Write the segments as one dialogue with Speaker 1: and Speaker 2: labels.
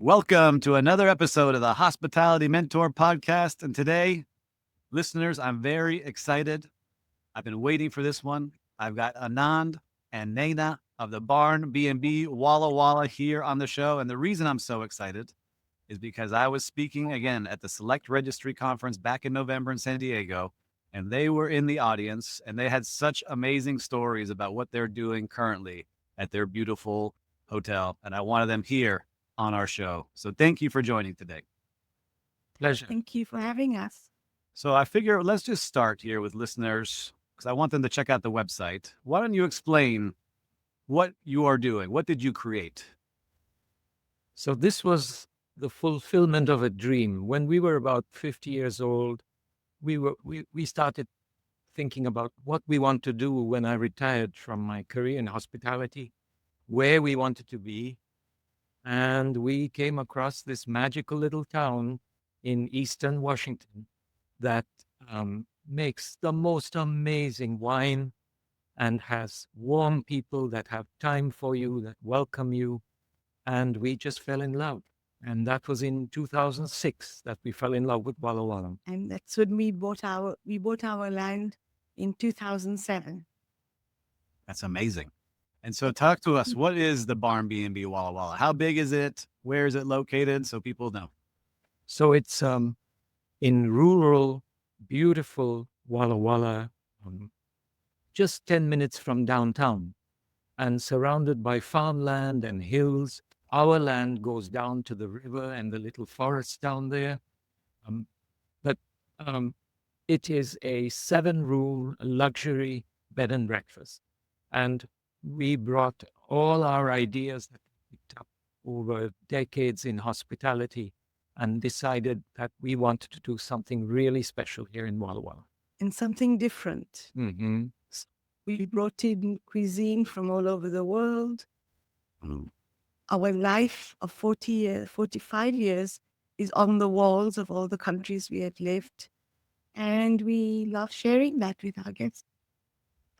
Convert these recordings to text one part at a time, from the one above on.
Speaker 1: Welcome to another episode of the Hospitality Mentor Podcast. And today, listeners, I'm very excited. I've been waiting for this one. I've got Anand and Nina of the Barn B&B Walla Walla here on the show. And the reason I'm so excited is because I was speaking again at the Select Registry Conference back in November in San Diego, and they were in the audience, and they had such amazing stories about what they're doing currently at their beautiful hotel. And I wanted them here on our show. So thank you for joining today.
Speaker 2: Pleasure.
Speaker 3: Thank you for having us.
Speaker 1: So I figure let's just start here with listeners because I want them to check out the website. Why don't you explain what you are doing? What did you create?
Speaker 2: So this was the fulfillment of a dream. When we were about 50 years old, we started thinking about what we want to do when I retired from my career in hospitality, where we wanted to be. And we came across this magical little town in Eastern Washington that makes the most amazing wine and has warm people that have time for you, that welcome you. And we just fell in love. And that was in 2006 that we fell in love with Walla Walla.
Speaker 3: And that's when we bought our land in 2007.
Speaker 1: That's amazing. And so talk to us, what is the Barn B&B Walla Walla? How big is it? Where is it located? So people know.
Speaker 2: So it's in rural, beautiful Walla Walla, just 10 minutes from downtown and surrounded by farmland and hills. Our land goes down to the river and the little forest down there. But it is a 7-room luxury bed and breakfast. And we brought all our ideas that we picked up over decades in hospitality and decided that we wanted to do something really special here in Walla Walla.
Speaker 3: And something different.
Speaker 2: Mm-hmm.
Speaker 3: We brought in cuisine from all over the world. Our life of 45 years is on the walls of all the countries we had lived. And we love sharing that with our guests.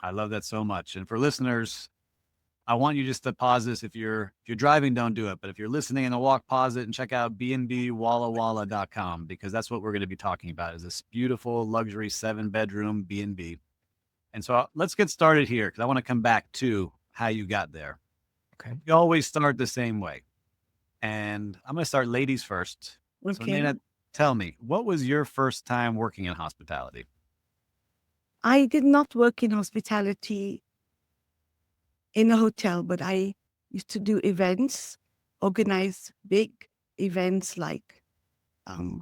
Speaker 1: I love that so much. And for listeners, I want you just to pause this. If you're driving, don't do it. But if you're listening in the walk, pause it and check out bnbwallawalla.com because that's what we're going to be talking about is this beautiful luxury 7-bedroom B&B. And so let's get started here because I want to come back to how you got there.
Speaker 2: Okay.
Speaker 1: You always start the same way. And I'm going to start ladies first.
Speaker 3: Okay.
Speaker 1: So Nina, tell me, what was your first time working in hospitality?
Speaker 3: I did not work in hospitality in a hotel, but I used to do events, organize big events like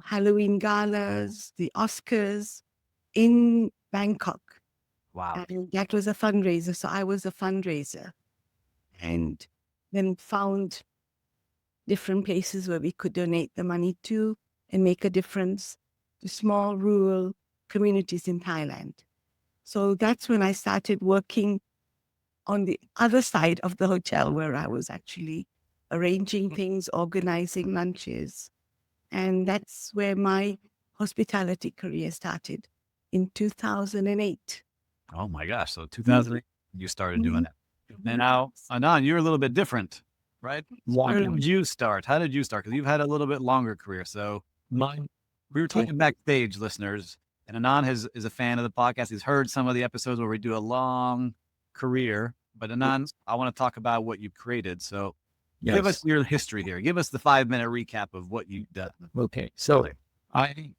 Speaker 3: Halloween galas, the Oscars in Bangkok.
Speaker 1: Wow.
Speaker 3: And that was a fundraiser. So I was a fundraiser and then found different places where we could donate the money to and make a difference to small rural communities in Thailand. So that's when I started working on the other side of the hotel where I was actually arranging things, organizing lunches. And that's where my hospitality career started in 2008.
Speaker 1: Oh my gosh. So 2008, you started doing it. And now, Anand, you're a little bit different, right? Where did you start? How did you start? Because you've had a little bit longer career. So we were talking backstage, listeners, and Anand is a fan of the podcast. He's heard some of the episodes where we do a long career. But Anand, I want to talk about what you've created. So give us your history here. Give us the 5-minute recap of what you've done.
Speaker 2: Okay. So I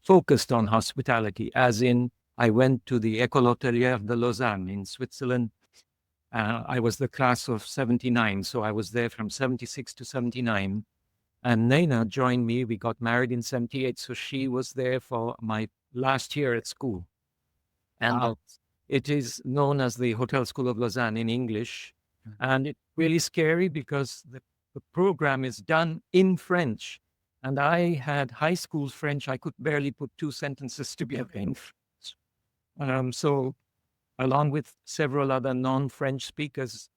Speaker 2: focused on hospitality, as in I went to the Hoteliers de Lausanne in Switzerland. I was the class of 79, so I was there from 76 to 79. And Nina joined me. We got married in 78, so she was there for my last year at school. And it is known as the Hotel School of Lausanne in English. And it's really scary because the program is done in French. And I had high school French. I could barely put 2 sentences together in French. So along with several other non-French speakers,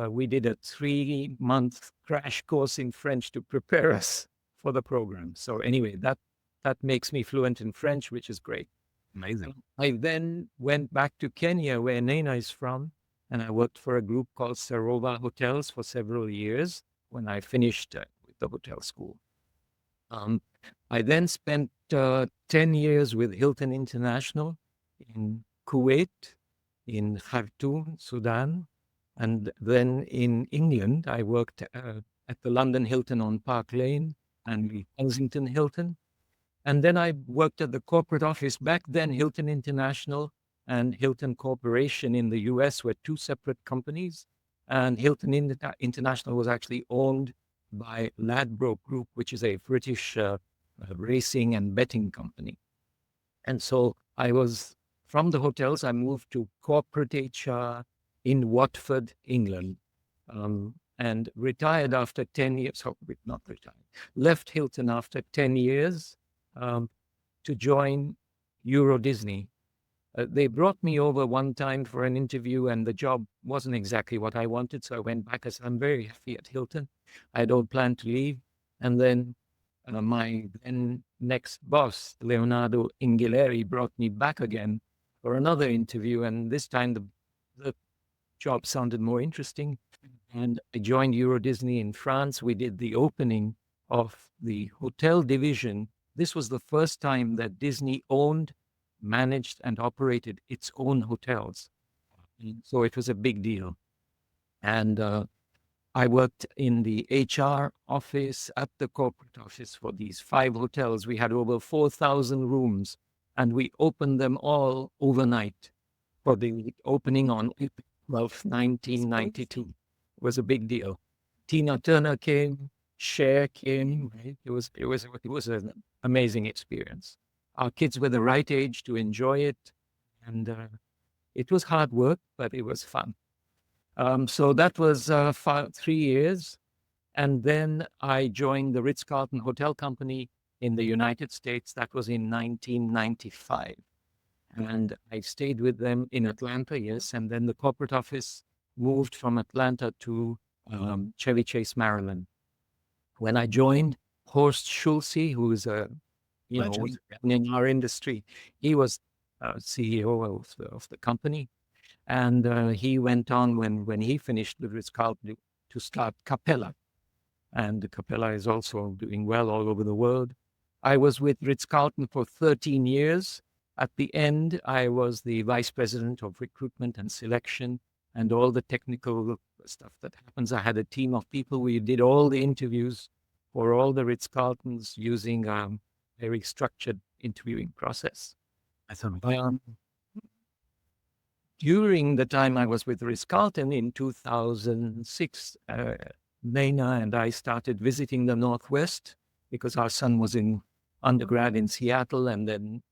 Speaker 2: we did a 3-month crash course in French to prepare us for the program. So anyway, that makes me fluent in French, which is great.
Speaker 1: Amazing.
Speaker 2: I then went back to Kenya, where Nina is from, and I worked for a group called Sarova Hotels for several years. When I finished with the hotel school. I then spent 10 years with Hilton International in Kuwait, in Khartoum, Sudan, and then in England. I worked at the London Hilton on Park Lane and the Kensington Hilton. And then I worked at the corporate office. Back then, Hilton International and Hilton Corporation in the US were two separate companies. And Hilton International was actually owned by Ladbroke Group, which is a British racing and betting company. And so I was, from the hotels, I moved to corporate HR in Watford, England, and retired after 10 years, not retired, left Hilton after 10 years to join Euro Disney. They brought me over one time for an interview, and the job wasn't exactly what I wanted. So I went back. I said, I'm very happy at Hilton. I don't plan to leave. And then my then next boss, Leonardo Inghileri, brought me back again for another interview. And this time the job sounded more interesting. And I joined Euro Disney in France. We did the opening of the hotel division. This was the first time that Disney owned, managed, and operated its own hotels. So it was a big deal. And I worked in the HR office, at the corporate office for these 5 hotels. We had over 4,000 rooms, and we opened them all overnight for the opening on April 12th, 1992. It was a big deal. Tina Turner came, Cher came. Right? It was an amazing experience. Our kids were the right age to enjoy it, and it was hard work, but it was fun. So that was 3 years. And then I joined the Ritz-Carlton Hotel Company in the United States. That was in 1995. And I stayed with them in Atlanta, yes. And then the corporate office moved from Atlanta to Chevy Chase, Maryland. When I joined, Horst Schulze, who is in our industry, he was CEO of the company. And he went on when he finished with Ritz-Carlton to start Capella. And Capella is also doing well all over the world. I was with Ritz-Carlton for 13 years. At the end, I was the vice president of recruitment and selection and all the technical stuff that happens. I had a team of people. We did all the interviews for all the Ritz-Carltons using a very structured interviewing process. During the time I was with Ritz-Carlton in 2006, Nina and I started visiting the Northwest because our son was in undergrad in Seattle and then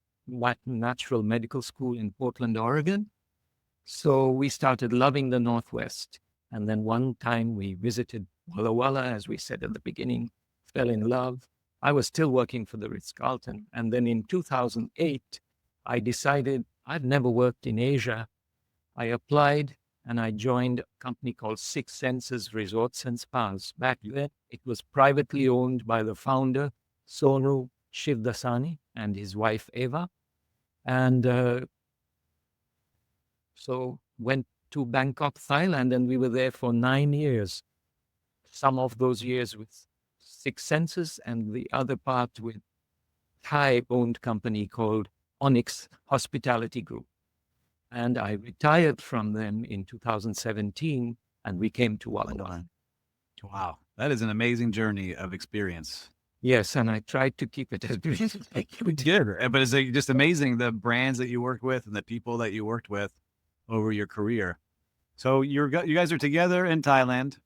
Speaker 2: natural medical school in Portland, Oregon. So we started loving the Northwest. And then one time we visited Walla Walla, as we said at the beginning, fell in love. I was still working for the Ritz-Carlton. And then in 2008, I decided I'd never worked in Asia. I applied and I joined a company called Six Senses Resorts and Spas. Back then, it was privately owned by the founder, Sonu Shivdasani, and his wife, Eva. And so went to Bangkok, Thailand, and we were there for 9 years. Some of those years with Six Senses and the other part with Thai-owned company called Onyx Hospitality Group. And I retired from them in 2017, and we came to Walla Walla.
Speaker 1: Wow, that is an amazing journey of experience.
Speaker 2: Yes, and I tried to keep it as good as I could.
Speaker 1: Good, but it's just amazing the brands that you worked with and the people that you worked with over your career. So you guys are together in Thailand.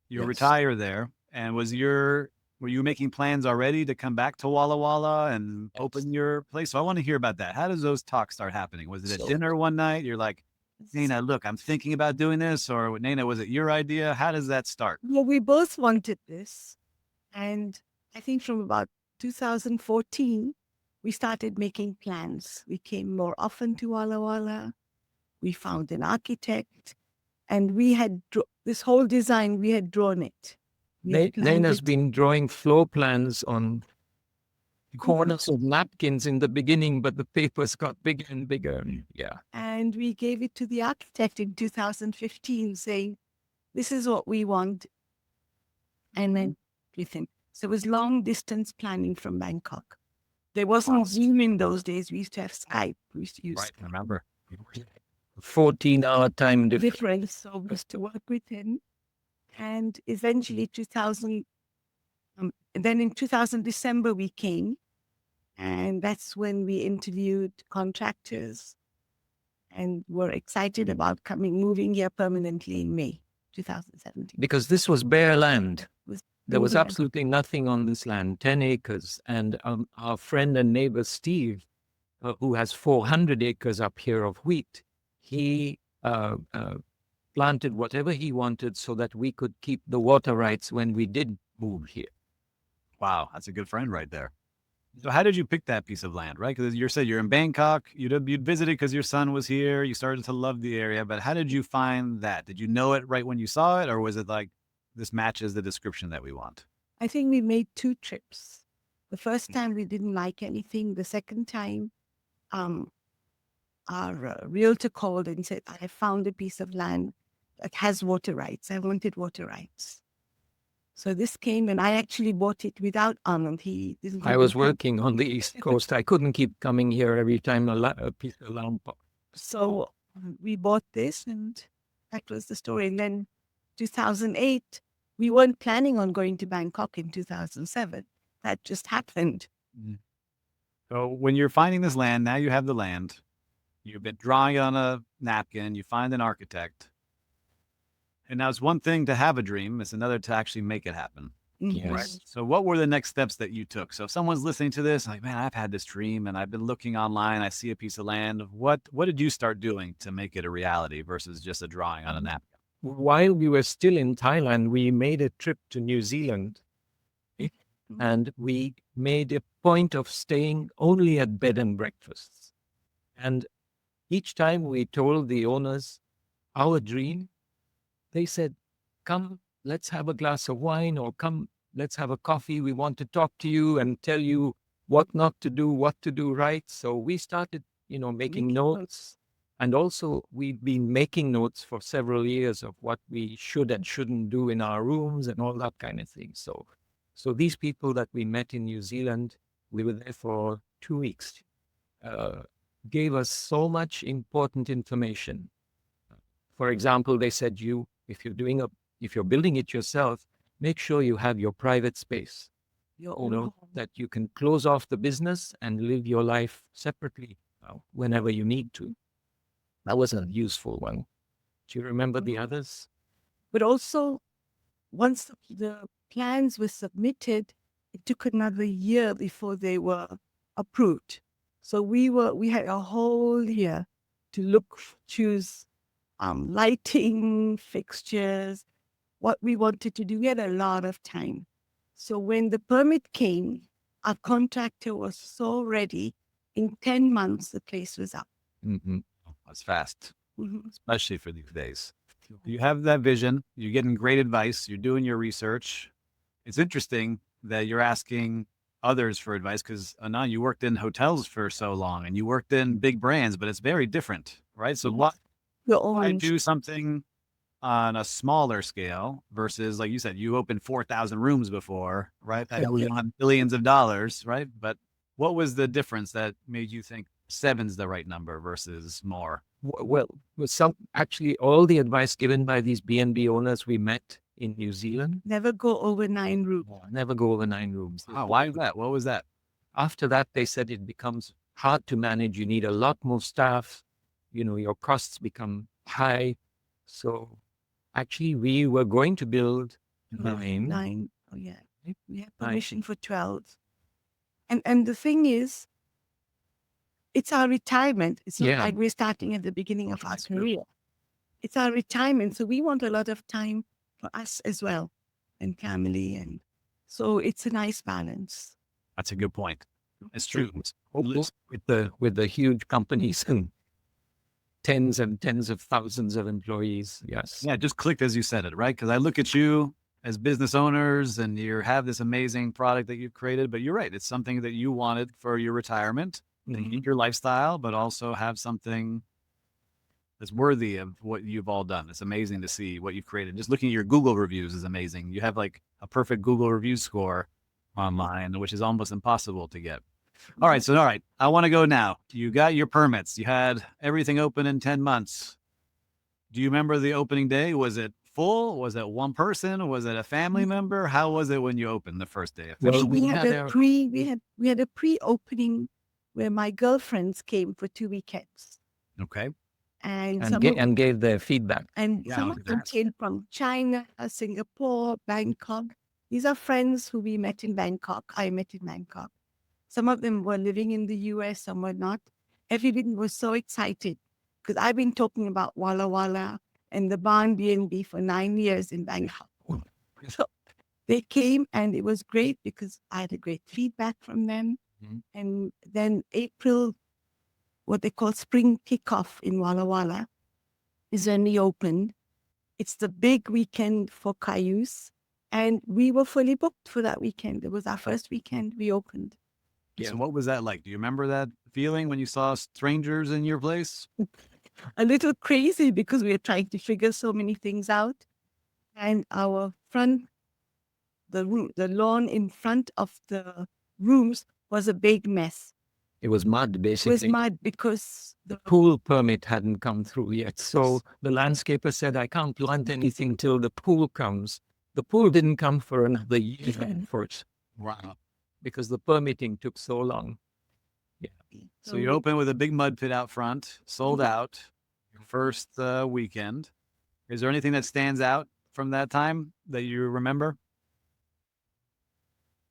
Speaker 1: You
Speaker 2: Yes.
Speaker 1: retire there, and were you making plans already to come back to Walla Walla and
Speaker 2: Yes.
Speaker 1: open your place? So I want to hear about that. How does those talks start happening? Was it at dinner one night? You're like, Nina, look, I'm thinking about doing this. Or Nina, was it your idea? How does that start?
Speaker 3: Well, we both wanted this. And I think from about 2014, we started making plans. We came more often to Walla Walla. We found an architect. And we had this whole design, we had drawn it.
Speaker 2: Naina's been drawing floor plans on corners of napkins in the beginning, but the papers got bigger and bigger. Yeah.
Speaker 3: And we gave it to the architect in 2015 saying, this is what we want. And then we think, So it was long distance planning from Bangkok. There wasn't Zoom in those days. We used to have Skype. We used to use
Speaker 1: Right. Remember.
Speaker 2: 14-hour time difference.
Speaker 3: difference. So we used to work with him. And eventually 2000, and then in 2000 December we came. And that's when we interviewed contractors and were excited about moving here permanently in May 2017.
Speaker 2: Because this was bare land. There was
Speaker 3: moving-
Speaker 2: absolutely nothing on this land, 10 acres. And our friend and neighbor, Steve, who has 400 acres up here of wheat, he planted whatever he wanted so that we could keep the water rights when we did move here.
Speaker 1: Wow, that's a good friend right there. So how did you pick that piece of land, right? Because you said you're in Bangkok, you'd visited because your son was here, you started to love the area, but how did you find that? Did you know it right when you saw it, or was it like, this matches the description that we want?
Speaker 3: I think we made 2 trips. The first time we didn't like anything. The second time, our realtor called and said, I found a piece of land that has water rights. I wanted water rights. So this came, and I actually bought it without Anand. He didn't.
Speaker 2: I was working on the East Coast. I couldn't keep coming here every time a piece of land popped.
Speaker 3: So we bought this, and that was the story. And then 2008, we weren't planning on going to Bangkok in 2007. That just happened.
Speaker 1: So when you're finding this land, now you have the land, you've been drawing it on a napkin, you find an architect. And now it's one thing to have a dream, it's another to actually make it happen.
Speaker 2: Yes.
Speaker 1: Right. So what were the next steps that you took? So if someone's listening to this, like, man, I've had this dream and I've been looking online, I see a piece of land. What did you start doing to make it a reality versus just a drawing on a napkin?
Speaker 2: While we were still in Thailand, we made a trip to New Zealand. And we made a point of staying only at bed and breakfasts. And each time we told the owners our dream, they said, come, let's have a glass of wine, or come, let's have a coffee. We want to talk to you and tell you what not to do, what to do right. So we started, making notes. And also we've been making notes for several years of what we should and shouldn't do in our rooms and all that kind of thing. So these people that we met in New Zealand, we were there for 2 weeks, gave us so much important information. For example, they said, if you're building it yourself, make sure you have your private space, that you can close off the business and live your life separately whenever you need to. That was a useful one. Do you remember the others?
Speaker 3: But also, once the plans were submitted, it took another year before they were approved. So we had a whole year to choose lighting, fixtures, what we wanted to do. We had a lot of time. So when the permit came, our contractor was so ready. In 10 months, the place was up.
Speaker 2: Mm-hmm.
Speaker 1: That's fast, especially for these days. You have that vision, you're getting great advice, you're doing your research. It's interesting that you're asking others for advice because, Anand, you worked in hotels for so long and you worked in big brands, but it's very different, right? So why do something on a smaller scale versus, like you said, you opened 4,000 rooms before, right? That on billions of dollars, right? But what was the difference that made you think 7's the right number versus more?
Speaker 2: Well, actually all the advice given by these B&B owners we met in New Zealand.
Speaker 3: Never go over 9 rooms.
Speaker 2: Never go over 9 rooms.
Speaker 1: Oh, why is that? What was that?
Speaker 2: After that, they said it becomes hard to manage. You need a lot more staff. Your costs become high. So actually we were going to build 9.
Speaker 3: 9. Oh yeah. We have permission for 12. And the thing is, it's our retirement. It's not like we're starting at the beginning of our career. It's our retirement. So we want a lot of time for us as well and family. And so it's a nice balance.
Speaker 1: That's a good point. It's true.
Speaker 2: With the huge companies and tens and tens of thousands of employees. Yes.
Speaker 1: Yeah, it just clicked as you said it, right? Because I look at you as business owners and you have this amazing product that you've created, but you're right. It's something that you wanted for your retirement, your lifestyle, but also have something that's worthy of what you've all done. It's amazing to see what you've created. Just looking at your Google reviews is amazing. You have like a perfect Google review score. online, which is almost impossible to get. All right. I want to go now. You got your permits. You had everything open in 10 months. Do you remember the opening day? Was it full? Was it one person? Was it a family member? How was it when you opened the first day?
Speaker 2: Well,
Speaker 3: We had
Speaker 2: our-
Speaker 3: we had a pre-opening where my girlfriends came for 2 weekends,
Speaker 1: Okay.
Speaker 3: and
Speaker 2: and gave their feedback.
Speaker 1: Yeah,
Speaker 3: some
Speaker 1: look
Speaker 3: of
Speaker 1: at
Speaker 3: them
Speaker 1: that.
Speaker 3: came from China, Singapore, Bangkok. These are friends who we met in Bangkok. I met in Bangkok. Some of them were living in the US, some were not. Everybody was so excited because I've been talking about Walla Walla and the Barn B&B for 9 years in Bangkok. So they came and it was great because I had a great feedback from them.
Speaker 2: Mhm.
Speaker 3: And then April, what they call spring kickoff in Walla Walla, is when we opened. It's the big weekend for Cayuse. And we were fully booked for that weekend. It was our first weekend we opened.
Speaker 2: Yeah.
Speaker 1: So what was that like? Do you remember that feeling when you saw strangers in your place?
Speaker 3: A little crazy because we were trying to figure so many things out. And our front, the lawn in front of the rooms was a big mess.
Speaker 2: It was mud,
Speaker 3: It
Speaker 2: basically.
Speaker 3: was mud because the
Speaker 2: Pool permit hadn't come through yet. So the landscaper said, I can't plant anything till the pool comes. The pool didn't come for another year first
Speaker 1: Wow.
Speaker 2: because the permitting took so long.
Speaker 1: So you open with a big mud pit out front, sold out your first weekend. Is there anything that stands out from that time that you remember?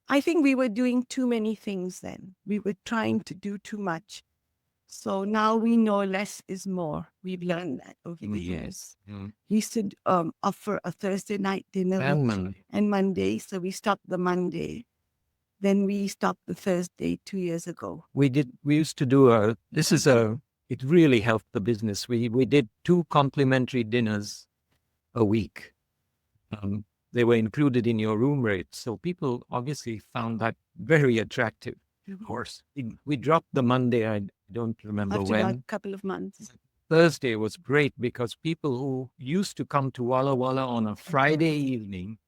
Speaker 3: I think we were doing too many things then. We were trying to do too much. So now we know less is more. We've learned that over the years.
Speaker 2: Mm.
Speaker 3: We used to offer a Thursday night dinner
Speaker 2: And Monday.
Speaker 3: and Monday. So we stopped the Monday. Then we stopped the Thursday 2 years ago.
Speaker 2: We used to do it really helped the business. We did 2 complimentary dinners a week. They were included in your room rate. So people obviously found that very attractive.
Speaker 1: Of course.
Speaker 2: We dropped the Monday. I don't remember
Speaker 3: After about
Speaker 2: when.
Speaker 3: a couple of months.
Speaker 2: Thursday was great because people who used to come to Walla Walla on a Friday evening,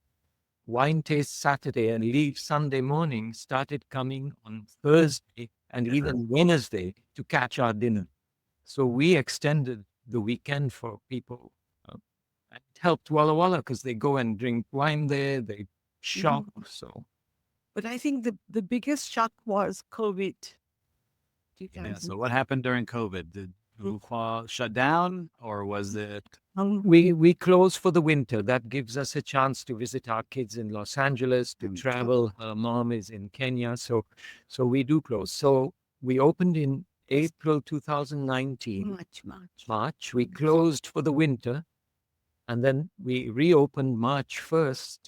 Speaker 2: wine taste Saturday, and leave Sunday morning started coming on Thursday and even Wednesday to catch our dinner. So we extended the weekend for people. And it helped Walla Walla because they go and drink wine there, they shop. So
Speaker 3: But I think the biggest shock was COVID.
Speaker 1: Yeah. So what happened during COVID? Did Wuhan shut down or was it?
Speaker 2: we close for the winter. That gives us a chance to visit our kids in Los Angeles, to travel. Her mom is in Kenya, so we do close. So we opened in April 2019. March. We closed for the winter, and then we reopened March 1st,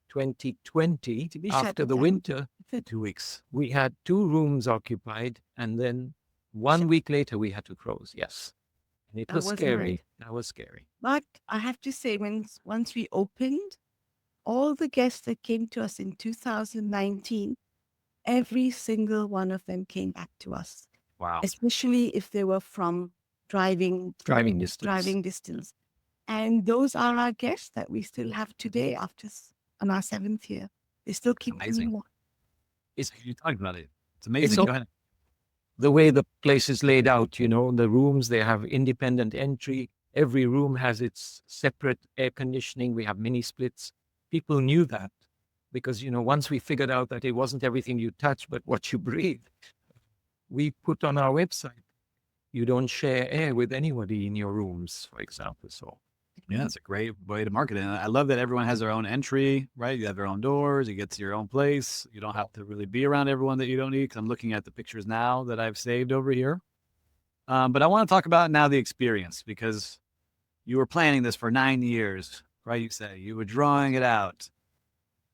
Speaker 2: 2020.
Speaker 3: To be shut
Speaker 2: After the
Speaker 3: down.
Speaker 2: winter,
Speaker 1: For 2 weeks.
Speaker 2: we had 2 rooms occupied, and then 1 week later we had to close. Yes. And it
Speaker 3: That
Speaker 2: was
Speaker 3: was
Speaker 2: scary.
Speaker 3: hard.
Speaker 2: That was scary.
Speaker 3: But I have to say, once we opened, all the guests that came to us in 2019, every single one of them came back to us,
Speaker 1: Wow.
Speaker 3: especially if they were from driving distance. And those are our guests that we still have today on our 7th year. They still keep
Speaker 1: Amazing.
Speaker 3: coming.
Speaker 1: You talked about it. It's amazing.
Speaker 2: all-
Speaker 1: Go ahead.
Speaker 2: The way the place is laid out, the rooms, they have independent entry. Every room has its separate air conditioning. We have mini splits. People knew that because, once we figured out that it wasn't everything you touch, but what you breathe, we put on our website, you don't share air with anybody in your rooms, for example. So
Speaker 1: Yeah, it's a great way to market it. And I love that everyone has their own entry, right? You have your own doors, you get to your own place. You don't have to really be around everyone that you don't need. Because I'm looking at the pictures now that I've saved over here. But I want to talk about now the experience because you were planning this for 9 years, right? You say you were drawing it out.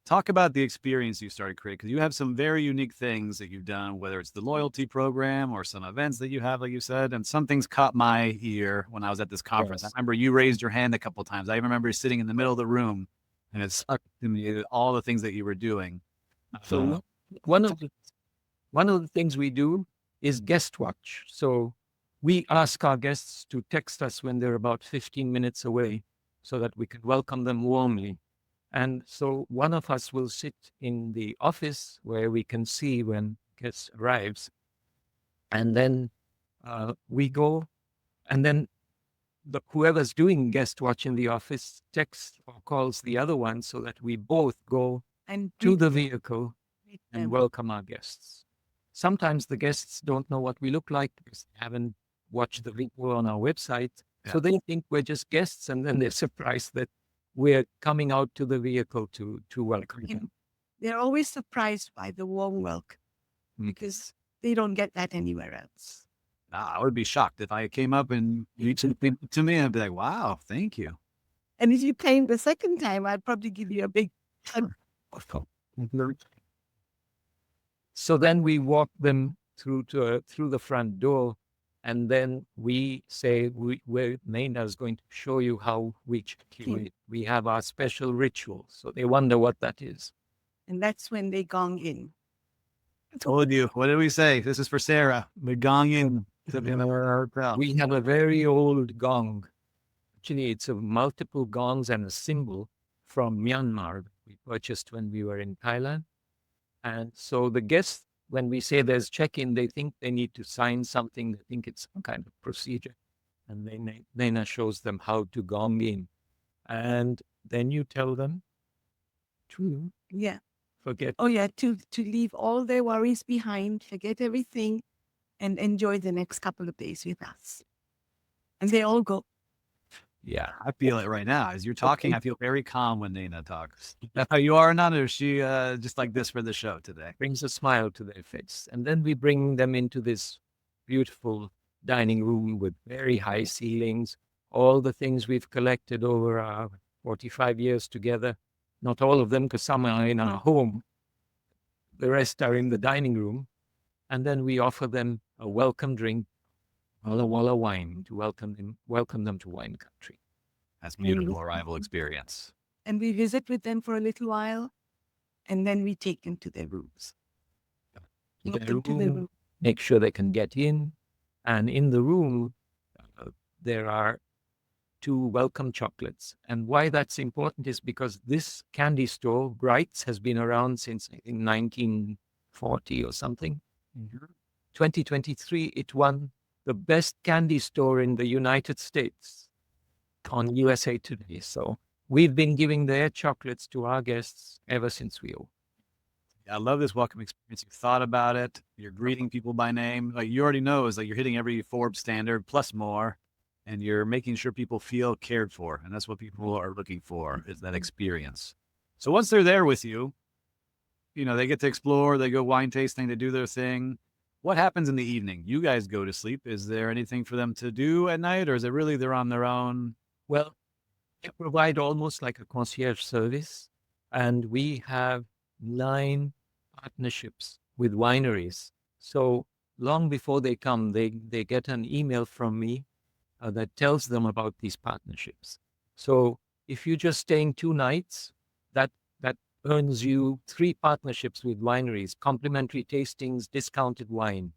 Speaker 1: Talk about the experience you started creating because you have some very unique things that you've done, whether it's the loyalty program or some events that you have, like you said, and some things caught my ear when I was at this conference.
Speaker 2: Yes.
Speaker 1: I remember you raised your hand a couple of times. I remember sitting in the middle of the room and it stuck to me all the things that you were doing.
Speaker 2: So one of the things we do is guest watch. So we ask our guests to text us when they're about 15 minutes away so that we can welcome them warmly. And so one of us will sit in the office where we can see when guests arrives. And then we go, and then whoever's doing guest watch in the office texts or calls the other one so that we both go
Speaker 3: And
Speaker 2: to the vehicle
Speaker 3: greet
Speaker 2: and
Speaker 3: them.
Speaker 2: welcome our guests. Sometimes the guests don't know what we look like because they haven't watched the video on our website. So they think we're just guests, and then they're surprised that we're coming out to the vehicle to welcome them.
Speaker 3: They're always surprised by the warm welcome because they don't get that anywhere else.
Speaker 1: I would be shocked if I came up and you said to me, I'd be like, wow, thank you.
Speaker 3: And if you came the second time, I'd probably give you a big hug.
Speaker 2: So then we walk them through the front door, and then we say, Nina is going to show you how we check you in. We have our special ritual. So they wonder what that is.
Speaker 3: And that's when they gong in.
Speaker 1: I told you. What did we say? This is for Sarah. The gong in.
Speaker 2: We have a very old gong. Actually, it's a multiple gongs and a symbol from Myanmar we purchased when we were in Thailand. And so the guests, when we say there's check-in, they think they need to sign something. They think it's some kind of procedure. And then Nina shows them how to gong in. And then you tell them to forget.
Speaker 3: Oh, yeah, to leave all their worries behind, forget everything, and enjoy the next couple of days with us. And they all go.
Speaker 1: Yeah, I feel it right now. As you're talking, I feel very calm when Nina talks. That's how you are, Anand, or is she just like this for the show today?
Speaker 2: Brings a smile to their face. And then we bring them into this beautiful dining room with very high ceilings, all the things we've collected over our 45 years together. Not all of them, because some are in our home. The rest are in the dining room. And then we offer them a welcome drink, Walla Walla wine, to welcome them to wine country.
Speaker 1: That's a beautiful arrival experience.
Speaker 3: And we visit with them for a little while, and then we take them to their rooms.
Speaker 2: Make sure they can get in. And in the room, there are 2 welcome chocolates. And why that's important is because this candy store, Bright's, has been around since I think 1940 or something. 2023, it won the best candy store in the United States on USA Today. So we've been giving their chocolates to our guests ever since we opened.
Speaker 1: I love this welcome experience. You've thought about it. You're greeting people by name. Like you already know is like you're hitting every Forbes standard plus more, and you're making sure people feel cared for. And that's what people are looking for, is that experience. So once they're there with you, you know, they get to explore, they go wine tasting, they do their thing. What happens in the evening? You guys go to sleep. Is there anything for them to do at night, or is it really they're on their own?
Speaker 2: Well, we provide almost like a concierge service, and we have 9 partnerships with wineries. So long before they come, they get an email from me that tells them about these partnerships. So if you're just staying 2 nights, that earns you 3 partnerships with wineries, complimentary tastings, discounted wine.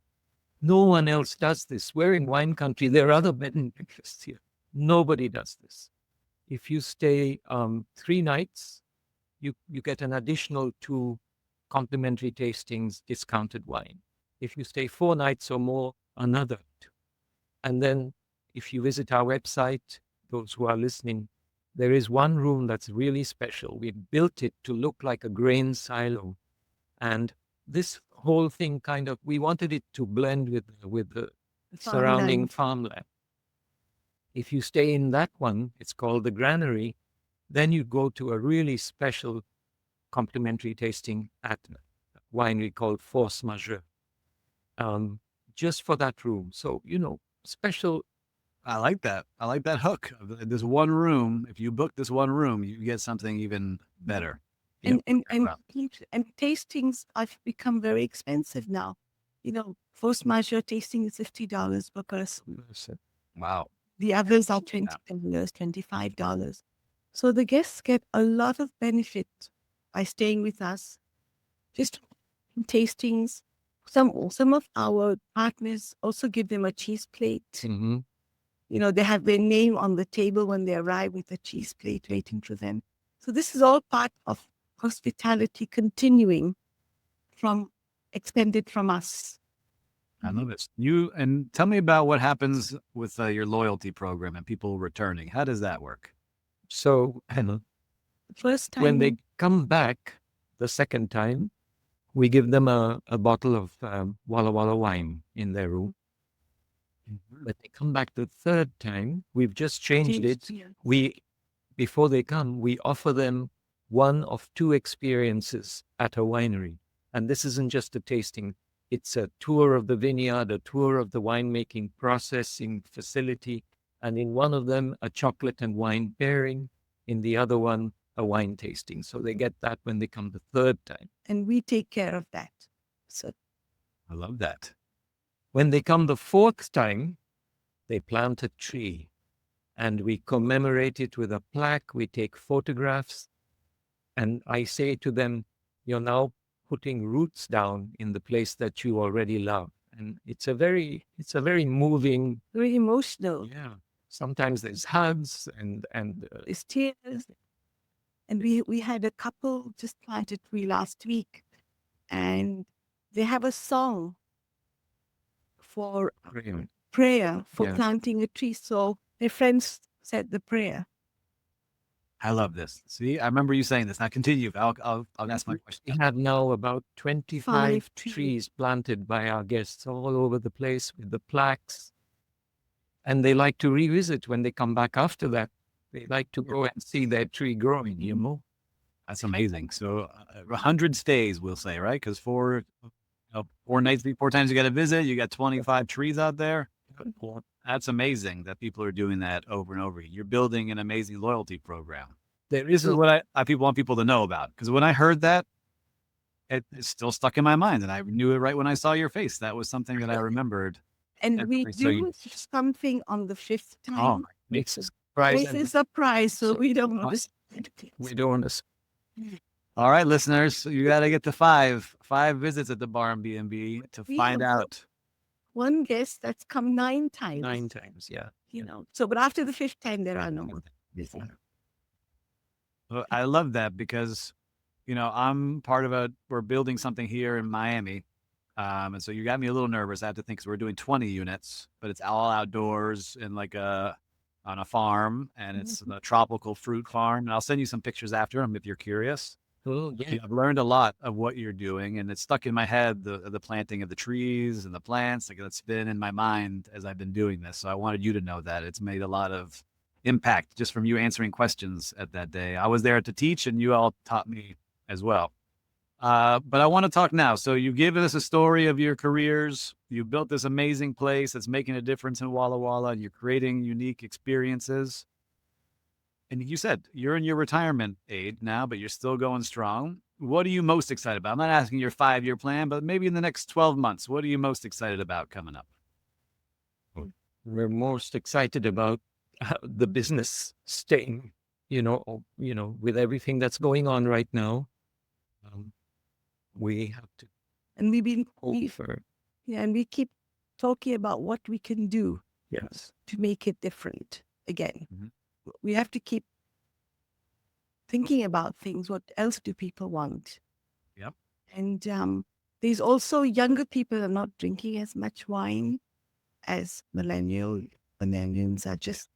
Speaker 2: No one else does this. We're in wine country. There are other bed and breakfasts here. Nobody does this. If you stay 3 nights, you get an additional 2 complimentary tastings, discounted wine. If you stay 4 nights or more, another 2. And then if you visit our website, those who are listening, there is one room that's really special. We built it to look like a grain silo. And this whole thing we wanted it to blend with the surrounding farmland. If you stay in that one, it's called the granary, then you go to a really special complimentary tasting at a winery called Force Majeure, just for that room. So, special.
Speaker 1: I like that. I like that hook. This one room, if you book this one room, you get something even better.
Speaker 3: And tastings have become very expensive now. Force Majeure tasting is $50 per person.
Speaker 1: Wow.
Speaker 3: The others are $20, $25. So the guests get a lot of benefit by staying with us. Just tastings. Some of our partners also give them a cheese plate.
Speaker 2: Mm-hmm.
Speaker 3: They have their name on the table when they arrive with a cheese plate waiting for them. So this is all part of hospitality continuing from extended from us.
Speaker 1: I love it. You and tell me about what happens with your loyalty program and people returning. How does that work?
Speaker 2: So
Speaker 3: The first time
Speaker 2: when they come back the second time, we give them a bottle of Walla Walla wine in their room. But they come back the third time, we've just changed it. Before they come, we offer them one of two experiences at a winery. And this isn't just a tasting. It's a tour of the vineyard, a tour of the winemaking processing facility. And in one of them, a chocolate and wine pairing. In the other one, a wine tasting. So they get that when they come the third time.
Speaker 3: And we take care of that. So
Speaker 1: I love that.
Speaker 2: When they come the fourth time, they plant a tree and we commemorate it with a plaque. We take photographs. And I say to them, you're now putting roots down in the place that you already love. And it's a very moving,
Speaker 3: very emotional.
Speaker 2: yeah. Sometimes there's hugs and
Speaker 3: It's tears. And we had a couple just planted tree last week, and they have a song for prayer for
Speaker 2: Yeah.
Speaker 3: planting a tree. So their friends said the prayer.
Speaker 1: I love this. See, I remember you saying this. Now continue. I'll ask my
Speaker 2: we
Speaker 1: question.
Speaker 2: have now about 25
Speaker 3: 5
Speaker 2: trees planted by our guests all over the place with the plaques. And they like to revisit when they come back after that. They like to go and see their tree growing, you know.
Speaker 1: That's amazing. So 100 stays, we'll say, right? Because 4 nights, 4 times you got to visit. You got 25 trees out there. That's amazing that people are doing that over and over. You're building an amazing loyalty program. This is what I want people to know about. Because when I heard that, it's still stuck in my mind. And I knew it right when I saw your face. That was something that I remembered.
Speaker 3: And we
Speaker 1: So
Speaker 3: do something on the 5th
Speaker 1: Oh,
Speaker 3: time.
Speaker 1: makes us
Speaker 3: This is a surprise, so we don't want to.
Speaker 2: We don't want to.
Speaker 1: All right, listeners, you got to get to 5 visits at the Barn B&B to
Speaker 3: We
Speaker 1: find
Speaker 3: have
Speaker 1: out.
Speaker 3: one guest that's come 9 times.
Speaker 2: 9 times, yeah.
Speaker 3: You know, so but after the 5th time, there are no more.
Speaker 1: Well, I love that because, I'm part of we're building something here in Miami. And so you got me a little nervous. I have to think, because we're doing 20 units, but it's all outdoors and on a farm, and it's a tropical fruit farm. And I'll send you some pictures after them if you're curious.
Speaker 2: Oh, yeah.
Speaker 1: I've learned a lot of what you're doing, and it's stuck in my head, the planting of the trees and the plants. Like, that's been in my mind as I've been doing this. So I wanted you to know that it's made a lot of impact just from you answering questions at that day. I was there to teach, and you all taught me as well. But I want to talk now. So you give us a story of your careers. You built this amazing place that's making a difference in Walla Walla, and you're creating unique experiences. And you said you're in your retirement age now, but you're still going strong. What are you most excited about? I'm not asking your 5-year plan, but maybe in the next 12 months, what are you most excited about coming up?
Speaker 2: We're most excited about the business staying, with everything that's going on right now. We have to
Speaker 3: And we've been,
Speaker 2: offer.
Speaker 3: yeah, and we keep talking about what we can do
Speaker 2: Yes.
Speaker 3: to make it different again.
Speaker 1: Mhm.
Speaker 3: We have to keep thinking about things. What else do people want?
Speaker 1: Yep.
Speaker 3: And there's also younger people are not drinking as much wine as millennials are just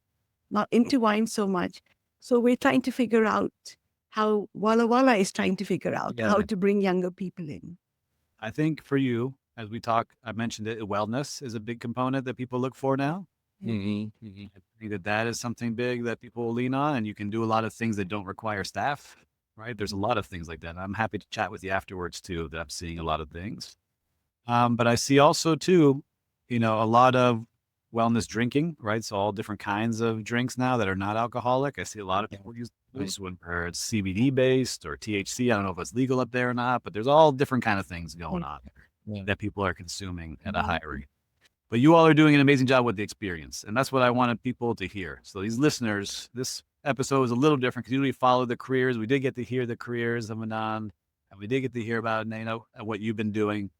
Speaker 3: not into wine so much. So we're trying to figure out how Walla Walla is trying to figure out how to bring younger people in.
Speaker 1: I think for you, as we talk, I mentioned it, wellness is a big component that people look for now.
Speaker 2: Mm-hmm.
Speaker 1: I think that is something big that people will lean on, and you can do a lot of things that don't require staff, right? There's a lot of things like that. I'm happy to chat with you afterwards too, that I'm seeing a lot of things. But I see also too, a lot of wellness drinking, right? So all different kinds of drinks now that are not alcoholic. I see a lot of people use those whether it's CBD based or THC. I don't know if it's legal up there or not, but there's all different kind of things going on that people are consuming at a high rate. But you all are doing an amazing job with the experience. And that's what I wanted people to hear. So these listeners, this episode is a little different because we follow the careers. We did get to hear the careers of Anand, and we did get to hear about Nina and what you've been doing.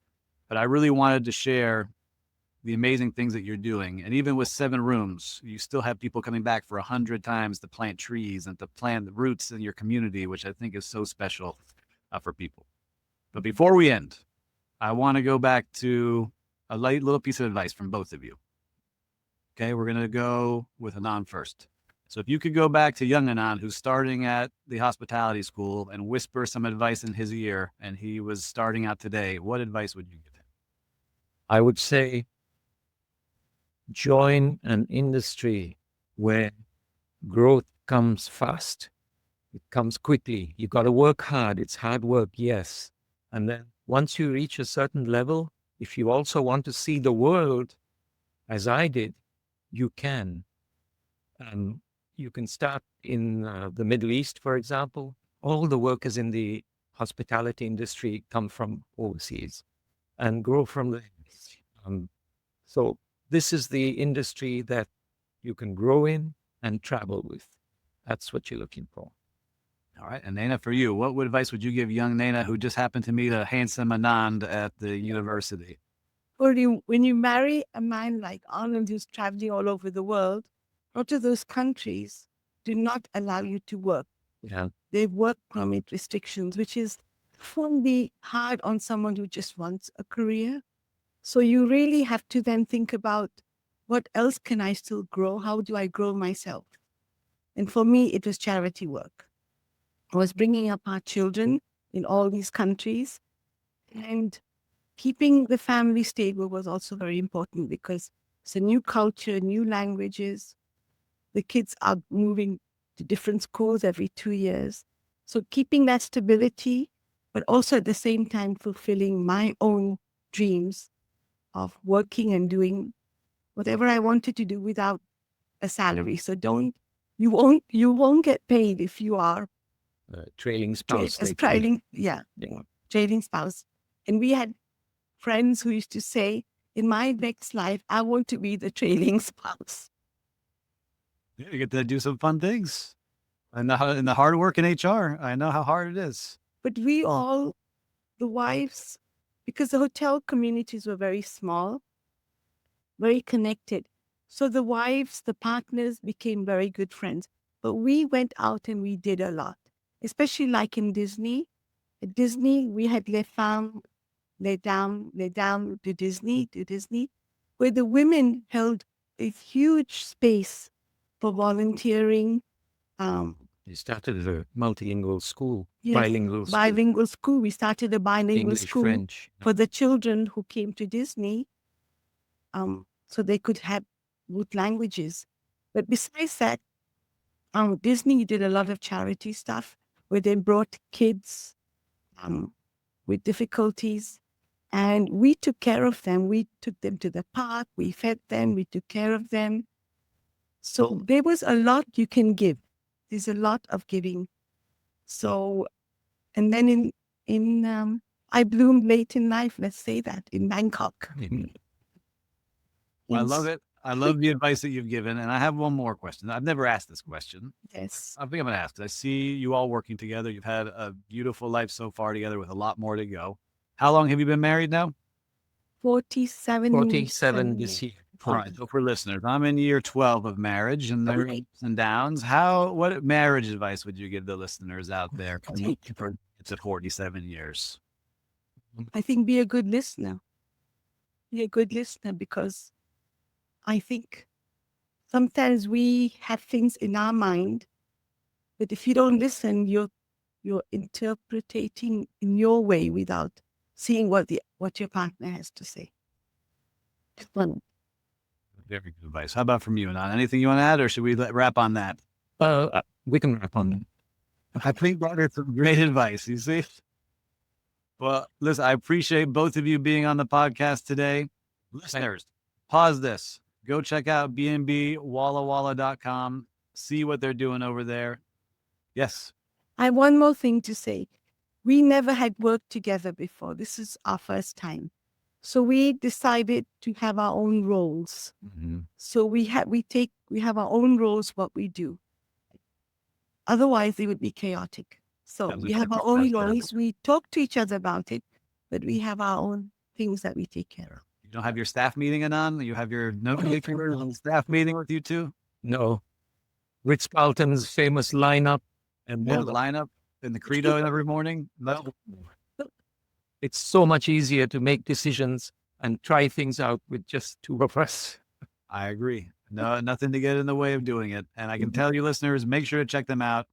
Speaker 1: But I really wanted to share the amazing things that you're doing. And even with 7 rooms, you still have people coming back for 100 times to plant trees and to plant the roots in your community, which I think is so special for people. But before we end, I want to go back to a light little piece of advice from both of you. Okay, we're going to go with Anand first. So if you could go back to young Anand, who's starting at the hospitality school, and whisper some advice in his ear, and he was starting out today, what advice would you give him?
Speaker 2: I would say join an industry where growth comes fast. It comes quickly. You got to work hard. It's hard work, yes. And then once you reach a certain level, if you also want to see the world, as I did, you can. You can start in the Middle East, for example. All the workers in the hospitality industry come from overseas and grow from there. So this is the industry that you can grow in and travel with. That's what you're looking for.
Speaker 1: All right. And Nina, for you, what advice would you give young Nina, who just happened to meet a handsome Anand at the university?
Speaker 3: When you marry a man like Anand, who's traveling all over the world, a lot of those countries do not allow you to work.
Speaker 2: Yeah.
Speaker 3: They have work permit restrictions, which is fully hard on someone who just wants a career. So you really have to then think about, what else can I still grow? How do I grow myself? And for me, it was charity work. I was bringing up our children in all these countries, and keeping the family stable was also very important, because it's a new culture, new languages. The kids are moving to different schools every 2 years. So keeping that stability, but also at the same time fulfilling my own dreams of working and doing whatever I wanted to do without a salary. So you won't get paid if you are
Speaker 2: Trailing spouse.
Speaker 3: trailing spouse. And we had friends who used to say, in my next life, I want to be the trailing spouse.
Speaker 1: Yeah, you get to do some fun things. And the hard work in HR, I know how hard it is.
Speaker 3: But we all, the wives, because the hotel communities were very small, very connected. So the wives, the partners became very good friends. But we went out and we did a lot, especially like in Disney. At Disney, we had Les Femmes, Les Dames de Disney, where the women held a huge space for volunteering.
Speaker 2: You started a multilingual school,
Speaker 3: Yes,
Speaker 2: bilingual
Speaker 3: school. We started a bilingual
Speaker 2: English,
Speaker 3: school
Speaker 2: French.
Speaker 3: for the children who came to Disney, so they could have both languages. But besides that, Disney did a lot of charity stuff where they brought kids with difficulties, and we took care of them. We took them to the park, we fed them, we took care of them. So there was a lot you can give. There's a lot of giving. So, and then I bloomed late in life, let's say that, in Bangkok.
Speaker 1: Well, I love it. I love the advice that you've given. And I have one more question. I've never asked this question.
Speaker 3: Yes.
Speaker 1: I think I'm going to ask. I see you all working together. You've had a beautiful life so far together with a lot more to go. How long have you been married now?
Speaker 3: 47
Speaker 2: this year.
Speaker 1: All right. So for listeners, I'm in year 12 of marriage, and there are ups and downs. What marriage advice would you give the listeners out there? It's at 47 years.
Speaker 3: I think be a good listener. Be a good listener, because I think sometimes we have things in our mind, but if you don't listen, you're interpreting in your way without seeing what your partner has to say. It's fun.
Speaker 1: Very good advice. How about from you, Anand? Anything you want to add, or should we wrap on that?
Speaker 2: We can wrap on that.
Speaker 1: I think that is some great advice. You see? Well, listen, I appreciate both of you being on the podcast today. Listeners, pause this. Go check out B&B, wallawalla.com. See what they're doing over there. Yes.
Speaker 3: I have one more thing to say. We never had worked together before. This is our first time. So we decided to have our own roles.
Speaker 2: Mm-hmm.
Speaker 3: So we have our own roles, what we do. Otherwise, it would be chaotic. So we have our own roles. We talk to each other about it, but we have our own things that we take care of.
Speaker 1: You don't have your staff meeting, Anand? You have your staff meeting with you two?
Speaker 2: No, Ritz-Carlton's famous lineup and
Speaker 1: Yeah,
Speaker 2: all
Speaker 1: the
Speaker 2: that.
Speaker 1: lineup and the credo every morning? No.
Speaker 2: It's so much easier to make decisions and try things out with just two of us.
Speaker 1: I agree. No, nothing to get in the way of doing it. And I can tell you listeners, make sure to check them out.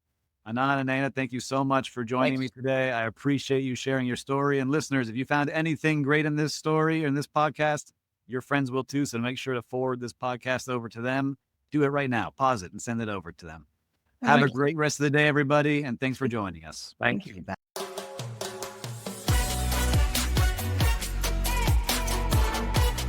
Speaker 1: Anand and Nina, thank you so much for joining me today. I appreciate you sharing your story. And listeners, if you found anything great in this story or in this podcast, your friends will too. So make sure to forward this podcast over to them. Do it right now. Pause it and send it over to them. Have a great rest of the day, everybody. And thanks for joining us.
Speaker 2: Thank you.